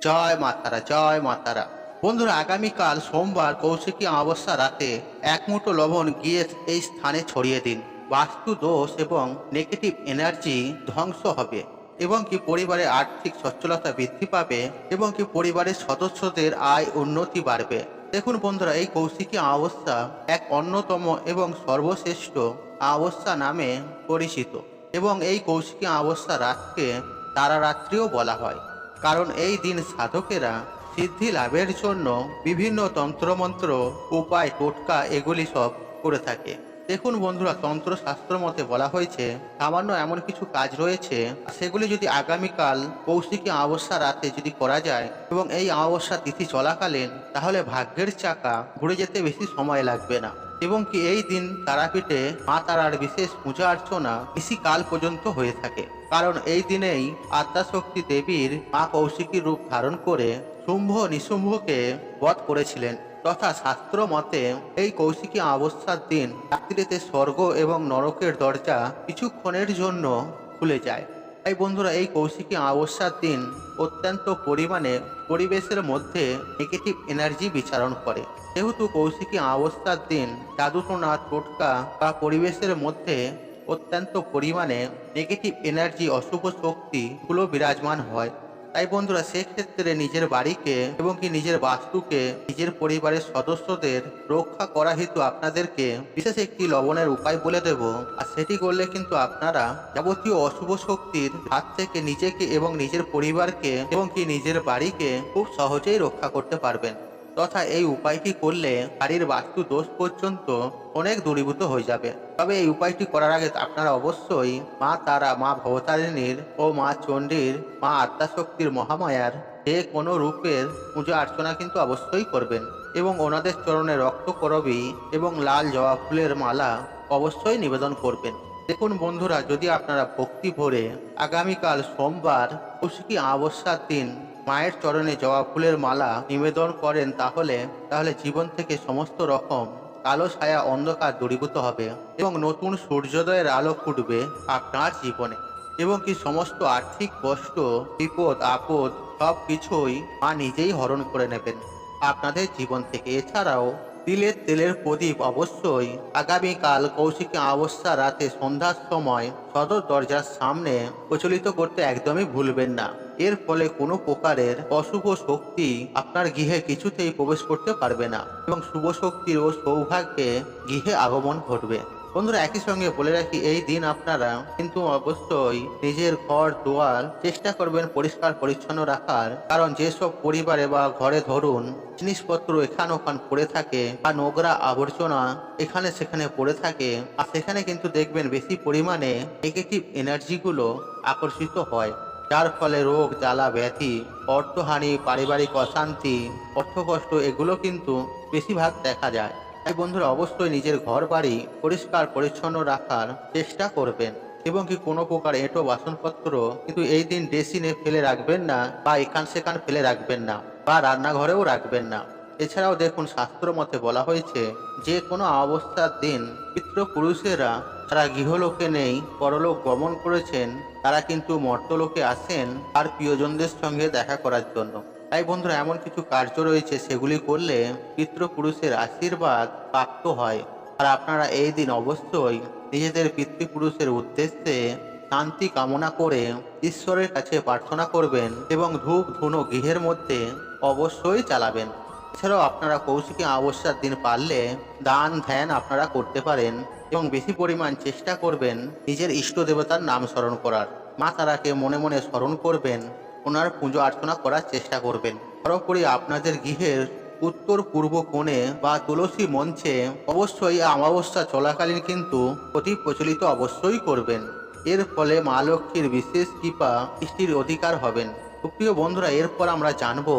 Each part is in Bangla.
জয় মাতারা, জয় মাতারা। বন্ধুরা, আগামীকাল সোমবার কৌশিকী অমাবস্যা রাতে এক মুঠো লবণ গিয়ে এই স্থানে ছড়িয়ে দিন। বাস্তু দোষ এবং নেগেটিভ এনার্জি ধ্বংস হবে এবং কি পরিবারের আর্থিক সচ্ছলতা বৃদ্ধি পাবে এবং কি পরিবারের সদস্যদের আয় উন্নতি বাড়বে। দেখুন বন্ধুরা, এই কৌশিকী অমাবস্যা এক অন্যতম এবং সর্বশ্রেষ্ঠ অমাবস্যা নামে পরিচিত এবং এই কৌশিকী অমাবস্যা রাতকে তারারাত্রিও বলা হয়, কারণ এই দিন সাধকেরা সিদ্ধি লাভের জন্য বিভিন্ন তন্ত্রমন্ত্র, উপায়, টোটকা এগুলি সব করে থাকে। দেখুন বন্ধুরা, তন্ত্রশাস্ত্র মতে বলা হয়েছে সামান্য এমন কিছু কাজ রয়েছে, সেগুলি যদি আগামীকাল কৌশিকী অমাবস্যা রাতে যদি করা যায় এবং এই অমাবস্যা তিথি চলাকালীন, তাহলে ভাগ্যের চাকা ঘুরে যেতে বেশি সময় লাগবে না এবং কি এই দিন তারাপীঠে মা তারার বিশেষ পূজা অর্চনা কাল পর্যন্ত হয়ে থাকে। কারণ এই দিনেই আদ্যাশক্তি দেবীর মা কৌশিকী রূপ ধারণ করে শুম্ভ নিশুম্ভকে বধ করেছিলেন, তথা শাস্ত্র মতে এই কৌশিকী অমাবস্যার দিন রাত্রিতে স্বর্গ এবং নরকের দরজা কিছুক্ষণের জন্য খুলে যায়। তাই বন্ধুরা, এই কৌশিকী অমাবস্যার দিন অত্যন্ত পরিমাণে পরিবেশের মধ্যে নেগেটিভ এনার্জি বিচরণ করে। যেহেতু কৌশিকী অমাবস্যার দিন জাদুটোনা, টোটকা বা পরিবেশের মধ্যে অত্যন্ত পরিমাণে নেগেটিভ এনার্জি, অশুভ শক্তিগুলো বিরাজমান হয়, তাই বন্ধুরা সেক্ষেত্রে নিজের বাড়িকে এবং কি নিজের বাস্তুকে, নিজের পরিবারের সদস্যদের রক্ষা করা হেতু আপনাদেরকে বিশেষ একটি লবণের উপায় বলে দেব। আর সেটি করলে কিন্তু আপনারা যাবতীয় অশুভ শক্তির হাত থেকে নিজেকে এবং নিজের পরিবারকে এবং কি নিজের বাড়িকে খুব সহজেই রক্ষা করতে পারবেন। তথা এই উপায়টি করলে বাড়ির বাস্তু দোষ পর্যন্ত অনেক দূরীভূত হয়ে যাবে। তবে এই উপায়টি করার আগে আপনারা অবশ্যই মা তারা, মা ভবতারিণীর ও মা চণ্ডীর, মা আদ্যাশক্তির, মহামায়ার যে কোনো রূপের পূজা অর্চনা কিন্তু অবশ্যই করবেন এবং ওনাদের চরণে রক্তকরবী এবং লাল জবা ফুলের মালা অবশ্যই নিবেদন করবেন। দেখুন বন্ধুরা, যদি আপনারা ভক্তি ভরে আগামীকাল সোমবার কৌশিকী অমাবস্যার দিন মায়ের চরণে জবা ফুলের মালা নিবেদন করেন, তাহলে জীবন থেকে সমস্ত রকম কালো ছায়া, অন্ধকার দূরীভূত হবে এবং নতুন সূর্যোদয়ের আলো ফুটবে আপনার জীবনে এবং কি সমস্ত আর্থিক কষ্ট, বিপদ আপদ সব কিছুই মা নিজেই হরণ করে নেবেন আপনাদের জীবন থেকে। এছাড়াও তিলের তেলের প্রদীপ অবশ্যই আগামীকাল কৌশিকী অমাবস্যা রাতে সন্ধ্যার সময় সদর দরজার সামনে প্রচলিত করতে একদমই ভুলবেন না। এর ফলে কোনো প্রকারের অশুভ শক্তি আপনার গৃহে কিছুতেই প্রবেশ করতে পারবে না এবং শুভ শক্তির ও সৌভাগ্যে গৃহে আগমন ঘটবে। বন্ধুরা, একই সঙ্গে বলে রাখি, এই দিন আপনারা কিন্তু অবশ্যই নিজের ঘর দুয়ার চেষ্টা করবেন পরিষ্কার পরিচ্ছন্ন রাখার, কারণ যেসব পরিবারে বা ঘরে ধরুন জিনিসপত্র এখান ওখান পড়ে থাকে বা নোংরা আবর্জনা এখানে সেখানে পড়ে থাকে, আর সেখানে কিন্তু দেখবেন বেশি পরিমাণে নেগেটিভ এনার্জিগুলো আকর্ষিত হয়, যার ফলে রোগ জ্বালা ব্যাধি, অর্থহানি, পারিবারিক অশান্তি, অর্থকষ্ট এগুলো কিন্তু বেশিরভাগ দেখা যায়। তাই বন্ধুরা, অবশ্যই নিজের ঘর বাড়ি পরিষ্কার পরিচ্ছন্ন রাখার চেষ্টা করবেন এবং কি কোনো প্রকার এঁটো বাসনপত্র কিন্তু এই দিন ড্রেসিনে ফেলে রাখবেন না বা এখান সেখান ফেলে রাখবেন না বা রান্নাঘরেও রাখবেন না। এছাড়াও দেখুন, শাস্ত্র মতে বলা হয়েছে যে কোনো অমাবস্যার দিন পিতৃপুরুষেরা যারা গৃহলোকে নেই, পরলোক গমন করেছেন, তারা কিন্তু মর্তলোকে আসেন আর প্রিয়জনদের সঙ্গে দেখা করার জন্য। তাই বন্ধুরা, এমন কিছু কার্য রয়েছে, সেগুলি করলে পিতৃপুরুষের আশীর্বাদ প্রাপ্ত হয়। আর আপনারা এই দিন অবশ্যই নিজেদের পিতৃপুরুষের উদ্দেশ্যে শান্তি কামনা করে ঈশ্বরের কাছে প্রার্থনা করবেন এবং ধূপ ধুনো গৃহের মধ্যে অবশ্যই চালাবেন। এছাড়াও আপনারা কৌশিকী অমাবস্যার দিন পারলে দান ধ্যান আপনারা করতে পারেন এবং বেশি পরিমাণ চেষ্টা করবেন নিজের ইষ্ট দেবতার নাম স্মরণ করার। মা তারাকে মনে মনে স্মরণ করবেন, ওনার পুজো অর্চনা করার চেষ্টা করবেন। সর্বোপরি আপনাদের গৃহের উত্তর পূর্ব কোণে বা তুলসী মঞ্চে অবশ্যই অমাবস্যা চলাকালীন কিন্তু প্রদীপ প্রচলিত অবশ্যই করবেন। এর ফলে মা লক্ষ্মীর বিশেষ কৃপা দৃষ্টির অধিকার হবেন। প্রিয় বন্ধুরা, এরপর আমরা জানবো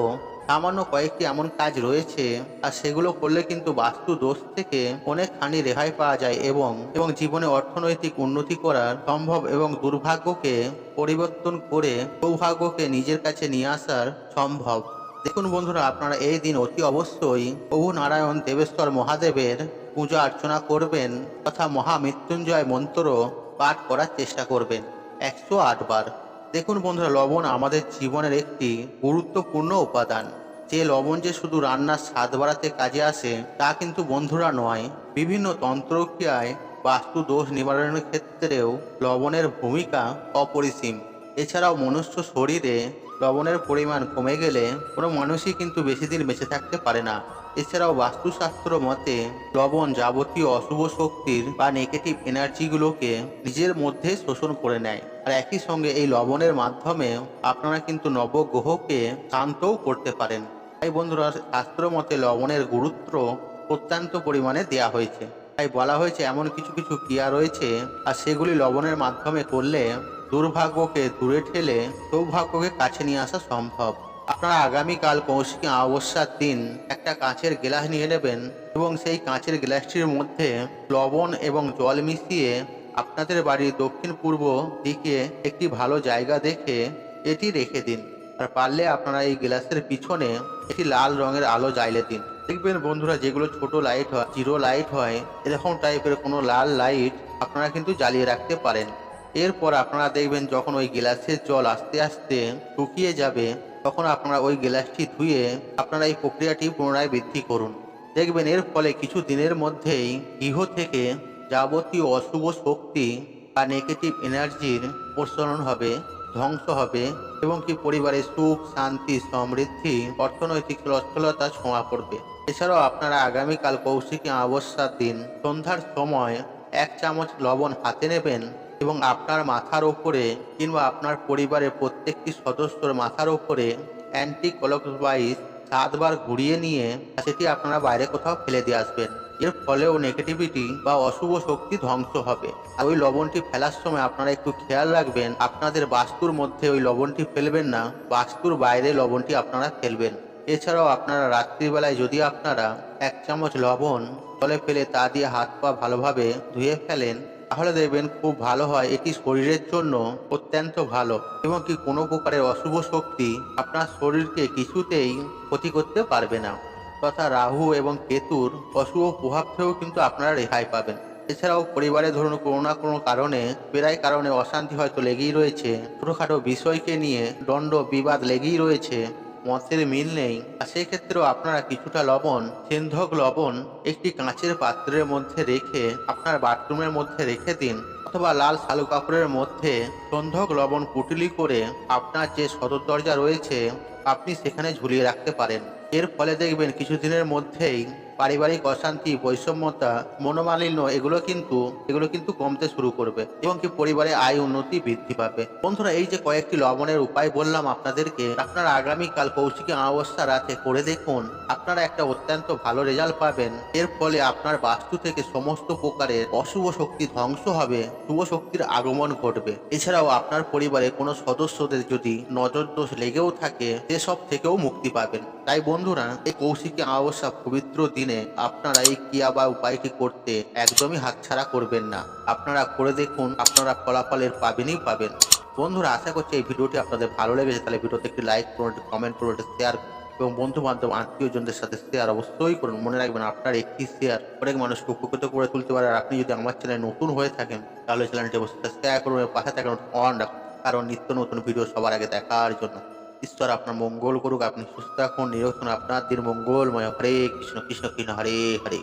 সামান্য কয়েকটি এমন কাজ রয়েছে, আর সেগুলো করলে কিন্তু বাস্তু দোষ থেকে অনেকখানি রেহাই পাওয়া যায় এবং জীবনে অর্থনৈতিক উন্নতি করা সম্ভব এবং দুর্ভাগ্যকে পরিবর্তন করে সৌভাগ্যকে নিজের কাছে নিয়ে আসার সম্ভব। দেখুন বন্ধুরা, আপনারা এই দিন অতি অবশ্যই প্রভু নারায়ণ দেবেশ্বর মহাদেবের পূজা অর্চনা করবেন তথা মহামৃত্যুঞ্জয় মন্ত্র পাঠ করার চেষ্টা করবেন 108 বার। দেখুন বন্ধুরা, লবণ আমাদের জীবনের একটি গুরুত্বপূর্ণ উপাদান। যে লবণ যে শুধু রান্নার স্বাদ বাড়াতে কাজে আসে তা কিন্তু বন্ধুরা নয়। বিভিন্ন তন্ত্রক্রিয়ায় বাস্তু দোষ নিবারণের ক্ষেত্রেও লবণের ভূমিকা অপরিসীম। এছাড়াও মনুষ্য শরীরে লবণের পরিমাণ কমে গেলে কোনো মানুষই কিন্তু বেশি দিন বেঁচে থাকতে পারে না। এছাড়াও বাস্তুশাস্ত্র মতে লবণ যাবতীয় অশুভ শক্তির বা নেগেটিভ এনার্জিগুলোকে নিজের মধ্যে শোষণ করে নেয়। আর একই সঙ্গে এই লবণের মাধ্যমে আপনারা কিন্তু নবগ্রহকে শান্তও করতে পারেন। তাই বন্ধুরা, শাস্ত্র মতে লবণের গুরুত্ব অত্যন্ত পরিমাণে দেয়া হয়েছে। তাই বলা হয়েছে এমন কিছু কিছু ক্রিয়া রয়েছে আর সেগুলি লবণের মাধ্যমে করলে দুর্ভাগ্যকে দূরে ঠেলে সৌভাগ্যকে কাছে নিয়ে আসা সম্ভব। আপনারা আগামীকাল কৌশিকী অমাবস্যার দিন একটা কাঁচের গ্লাস নিয়ে নেবেন এবং সেই কাঁচের গ্লাসটির মধ্যে লবণ এবং জল মিশিয়ে আপনাদের বাড়ির দক্ষিণ পূর্ব দিকে একটি ভালো জায়গা দেখে এটি রেখে দিন। আর পারলে আপনারা এই গ্লাসের পিছনে একটি লাল রঙের আলো জ্বালিয়ে দিন। দেখবেন বন্ধুরা, যেগুলো ছোট লাইট হয়, জিরো লাইট হয়, এরকম টাইপের কোনো লাল লাইট আপনারা কিন্তু জ্বালিয়ে রাখতে পারেন। এরপর আপনারা দেখবেন যখন ওই গ্লাসের জল আস্তে আস্তে শুকিয়ে যাবে তখন আপনারা ওই গ্লাসটি ধুয়ে আপনারা এই প্রক্রিয়াটি পুনরায় বৃদ্ধি করুন। দেখবেন এর ফলে কিছু দিনের মধ্যেই গৃহ থেকে যাবতীয় অশুভ শক্তি বা নেগেটিভ এনার্জির প্রসরণ হবে, ধ্বংস হবে এবং কি পরিবারে সুখ, শান্তি, সমৃদ্ধি, অর্থনৈতিক সচ্ছলতা ছোঁয়া পড়বে। এছাড়াও আপনারা আগামীকাল কৌশিকী অমাবস্যার দিন সন্ধ্যার সময় 1 চামচ লবণ হাতে নেবেন এবং আপনার মাথার ওপরে কিংবা আপনার পরিবারের প্রত্যেকটি সদস্যর মাথার ওপরে অ্যান্টি ক্লকওয়াইজ 7 বার ঘুরিয়ে নিয়ে সেটি আপনারা বাইরে কোথাও ফেলে দিয়ে আসবেন। এর ফলেও নেগেটিভিটি বা অশুভ শক্তি ধ্বংস হবে। আর ওই লবণটি ফেলার সময় আপনারা একটু খেয়াল রাখবেন আপনাদের বাস্তুর মধ্যে ওই লবণটি ফেলবেন না, বাস্তুর বাইরে লবণটি আপনারা ফেলবেন। এছাড়াও আপনারা রাত্রিবেলায় যদি আপনারা 1 চামচ লবণ জলে ফেলে তা দিয়ে হাত পা ভালোভাবে ধুয়ে ফেলেন তাহলে দেখবেন খুব ভালো হয়। এটি শরীরের জন্য অত্যন্ত ভালো এবং কি কোনো প্রকারের অশুভ শক্তি আপনার শরীরকে কিছুতেই ক্ষতি করতে পারবে না, তথা রাহু এবং কেতুর অশুভ প্রভাব থেকেও কিন্তু আপনারা রেহাই পাবেন। এছাড়াও পরিবারে ধরুন কোনো না কোনো কারণে প্রায় কারণে অশান্তি হয়তো লেগেই রয়েছে, ছোটোখাটো বিষয়কে নিয়ে দ্বন্দ্ব বিবাদ লেগেই রয়েছে, মতের মিল নেই, আর সেক্ষেত্রেও আপনারা কিছুটা লবণ, সেন্ধক লবণ একটি কাঁচের পাত্রের মধ্যে রেখে আপনার বাথরুমের মধ্যে রেখে দিন অথবা লাল শালু কাপড়ের মধ্যে সন্ধক লবণ পুটলি করে আপনার যে সদর দরজা রয়েছে আপনি সেখানে ঝুলিয়ে রাখতে পারেন। এর ফলে দেখবেন কিছুদিনের মধ্যেই পারিবারিক অশান্তি, বৈষম্যতা, মনোমালিন্য এগুলো কিন্তু কমতে শুরু করবে এবং কি পরিবারে আয় উন্নতি বৃদ্ধি পাবে। বন্ধুরা, এই যে কয়েকটি লবণের উপায় বললাম আপনাদেরকে, আপনারা আগামীকাল কৌশিকী অমাবস্যা রাতে করে দেখুন, আপনারা একটা অত্যন্ত ভালো রেজাল্ট পাবেন। এর ফলে আপনার বাস্তু থেকে সমস্ত প্রকারের অশুভ শক্তি ধ্বংস হবে, শুভ শক্তির আগমন ঘটবে। এছাড়াও আপনার পরিবারে কোনো সদস্যদের যদি নজর দোষ লেগেও থাকে সেসব থেকেও মুক্তি পাবেন। তাই বন্ধুরা, এই কৌশিকী অমাবস্যা পবিত্র দিনে আপনারা এই ক্রিয়া বা উপায়টি করতে একদমই হাতছাড়া করবেন না। আপনারা করে দেখুন, আপনারা ফলাফলের পাবেনই পাবেন। বন্ধুরা, আশা করছি এই ভিডিওটি আপনাদের ভালো লেগেছে। তাহলে ভিডিওতে একটি লাইক করুন, একটি কমেন্ট করুন, একটি শেয়ার এবং বন্ধু বান্ধব আত্মীয়জনদের সাথে শেয়ার অবশ্যই করুন। মনে রাখবেন আপনার একটি শেয়ার অনেক মানুষকে উপকৃত করে তুলতে পারে। আর আপনি যদি আমার চ্যানেলে নতুন হয়ে থাকেন তাহলে চ্যানেলটি অবশ্যই সাবস্ক্রাইব করুন এবং পাশে থাকুন অন রাখুন, কারণ নিত্য নতুন ভিডিও সবার আগে দেখার জন্য। ঈশ্বর আপনার মঙ্গল করুক, আপনি সুস্থ থাকুন, নিরোগ থাকুন, আপনার দিন মঙ্গলময়। হরে কৃষ্ণ কৃষ্ণ কৃষ্ণ হরে হরে।